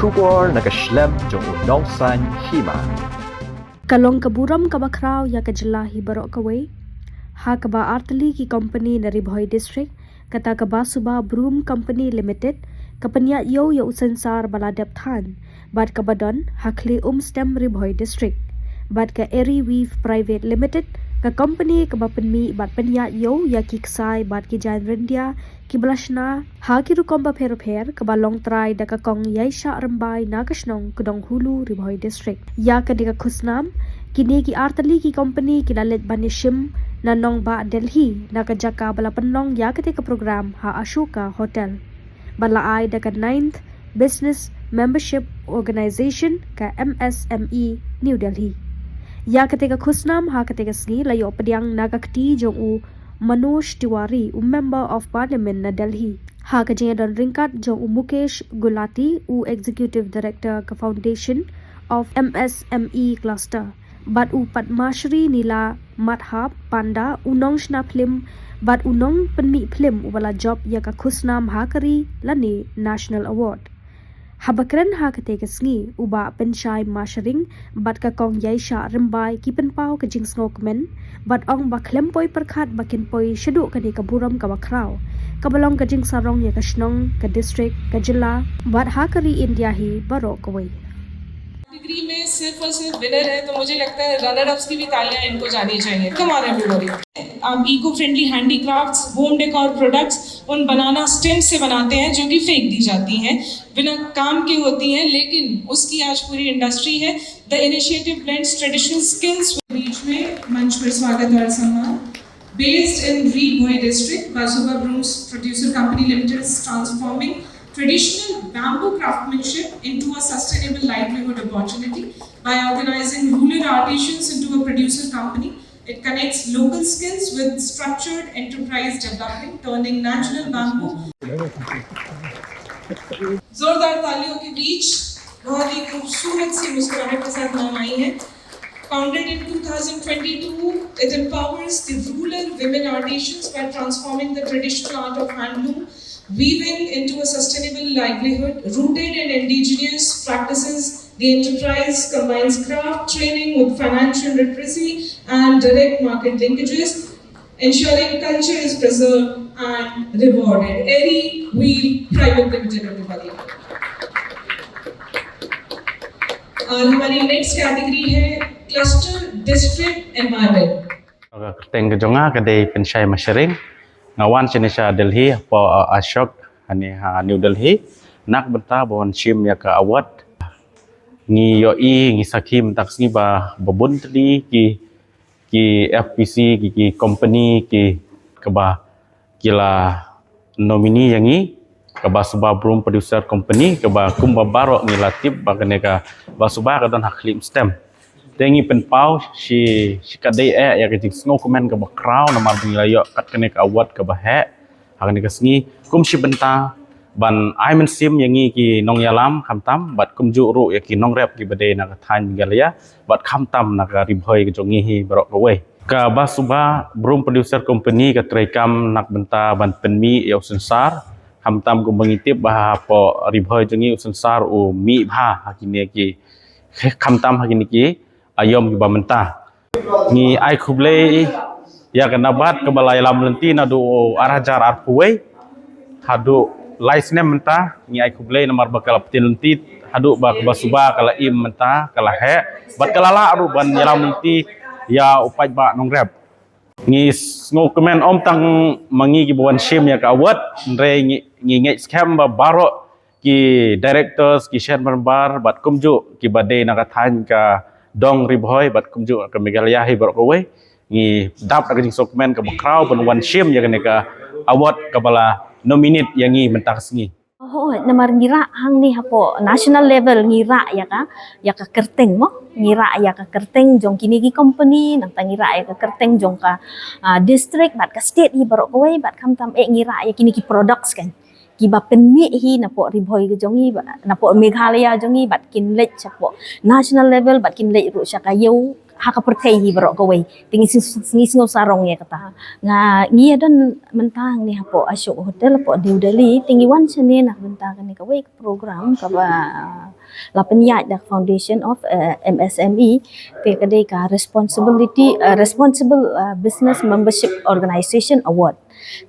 Shubor nakaslem jong unong san Hima. Kalong ka Burom ka bakraw ya ka Jylla hi barok kaway. Ha ka ba Tylli ki Kompeni na Ribhoi district kata ka ba suba Burom Company Limited kapanya yo ya usensar baladap than bad ka badon hakli stem Ribhoi district bad ka Eri Weave Private Limited ka company ka ba penmi bad penya yo ya ki ksai bad ki jan rendia ki blashna ha ki rukom ba pher ka ba long try da ka kong yaisha rambai nakashnong kudong hulu Ribhoi district ya ka dika Khusnam kini ki Tylli ki company ki lalit banishim na nong ba Delhi na ka jaka bala penong ya ka program ha Ashoka Hotel bala ai da ka 9th Business Membership Organization ka MSME New Delhi ya ketika Khusnam ha ketika sengi layo pediang nagakti jong u Manoj Tiwari Member of Parliament na Delhi ha kajnya don ringkat jong u Mukesh Gulati Executive Director ka Foundation of MSME Cluster bat u Padmashri Nila Madhab Panda unong shna film bat unong penmi film wala job ya ka Khusnam ha kari lani National Award habakren ha ketika sengi uba penshai mashring bat ka kong yaisha rembai ki penpau ka jing snokmen bat ong ba klempoi perkhat bakin poi shedu ka ni ka Burom ka bakraw ka balong ka jing sarong ya ka shnong ka district ka Jylla bat ha kari India hi baro kawai degree में सिर्फ और सिर्फ विनर है तो मुझे लगता है runner ups की भी तालियां इनको जानी चाहिए कमाल है एवरीबॉडी आप eco friendly handicrafts home decor products उन बनाना स्टेम से बनाते हैं जो कि फेंक दी जाती हैं बिना काम के होती हैं लेकिन उसकी आज पूरी इंडस्ट्री है the initiative blends traditional skills बीच में मंच पर स्वागत और सम्मान based in Ribhoi district Basuba brooms producer company limited is transforming traditional bamboo craftsmanship into a sustainable livelihood opportunity by organizing rural artisans into a producer company. It connects local skills with structured enterprise development, turning natural bamboo. जोरदार तालियों के बीच बहुत ही खूबसूरत सी मुस्कुराहट के साथ नाम आई है. Founded in 2022, it empowers the rural women artisans by transforming the traditional art of handloom weaving into a sustainable livelihood rooted in indigenous practices. The enterprise combines craft training with financial literacy and direct market linkages, ensuring culture is preserved and rewarded. Eri Weave Private Limited, everybody. और हमारी next category है cluster district environment. Kerteng kejonga kedai pensyai masyering ngawan Indonesia Delhi po Ashok hani ha New Delhi nak benta bon shim ya ka award ngi yoi ngi sakim taksi ba babun tadi ki FPC ki company ki ba kila nomini yangi ka ba suba Burom producer company ka ba kumba baro ngi latib ba ka ba suba ka don haklim stem tengi penpau si kadai ya ke sngo komen ka bakraw na mar binlayo kat kene ka award ka bahe hakane ka sngi kum si benta ban aimen sim yangi ki nong yalam khamtam bat kum ju ru ya ki nong rep ki bade na ka than galaya bat khamtam na ka Ribhoi ka jongi hi barok ka we ka basuba Burom producer company ka traikam nak benta ban penmi ya sensar khamtam kum bangitip ba po Ribhoi jongi sensar u mi bha hakine ki khamtam hakine ki ayom ki bamenta ni ai khuble ya kana bat ke balai lam lenti na do arajar arpuwe hadu laisne menta ni ai khuble namar bakal ptin lenti hadu ba basuba kala im menta kala he bat kala la ru ban yalam lenti ya upai ba nongrep ni ngo komen om tang mangi ki bon shim ya ka awat re ngi ngi scam ba baro ki directors ki chairman bar bat kumju ki bade na ka than ka dong Ribhoi bat kumju ka Meghalaya hi barok we ngi dap ka jing sokmen ka bakraw ban wan shim ya ka award ka bala nominate yangi mentak sengi oh namar ngira hang ni hapo national level ngira ya ka kerteng mo ngira ya ka kerteng jong kini ki company nang tangira ya ka kerteng jong ka district bat ka state hi barok we bat kham tam ngira ya kini ki products kan kiba penmi hi napo Ribhoi ke jongi napo Meghalaya jongi bat kin lech chapo national level bat kin lech ru syaka yau haka perthai hi barok kawai tingi singo sarong ya kata nga ngia dan mentang ni hapo Ashok Hotel po New Delhi tingi wan chane nak mentang ni kawai program kaba la penyat dak foundation of MSME te kadai ka responsible business membership organization award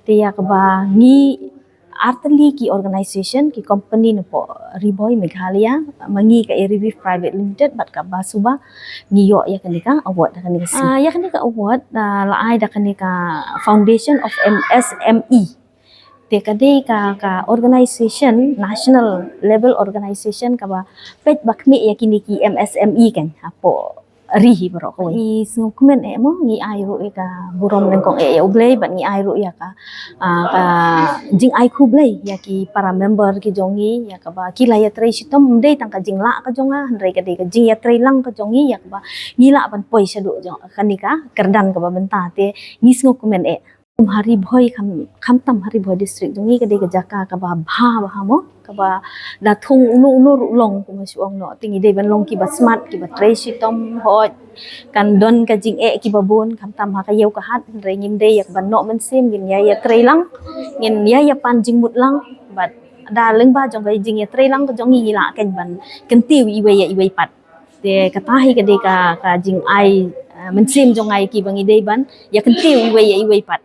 te ya kaba ngi Artli ki organisation ki company na po Ribhoi Meghalaya mangi ka Ribhoi Private Limited bat ka basuba ngiyo ya kanika award kanika ya kanika award laai da kanika foundation of MSME te kadai ka organisation national level organisation ka ba pet bakmi ya kini ki MSME kan apo rihi bro ko i dokumen mo ngi ai ru ka burom nang kong ublay bat ngi ai ru ya ka jing ai khu blay ya ki para member ki jongi ya ka ba kila ya trai sitom dei tang ka jing la ka jonga handrai ka dei ka jing ya trai lang ka jongi ya ka ba ngila ban poi sadu jong kanika kerdan ka ba benta te ngi dokumen hari Ribhoi kam tam hari Ribhoi district jongi ka dei ka jaka ka ba mo kaba datung unu long kumasuang no tingi dei ban long ki ba smart ki ba tracy tom hot kan don ka jing ki ba bon kam tam ha ka yeu ka hat re ngim dei yak ban no man sim gin ya trei lang ngin ya pan jing mut lang bat da leng ba jong ka jing ya trei lang ka jong ngi la ken ban ken tiu i wei pat te ka tahi ka dei ka jing ai man sim jong ai ki bangi dei ban ya ken tiu i wei pat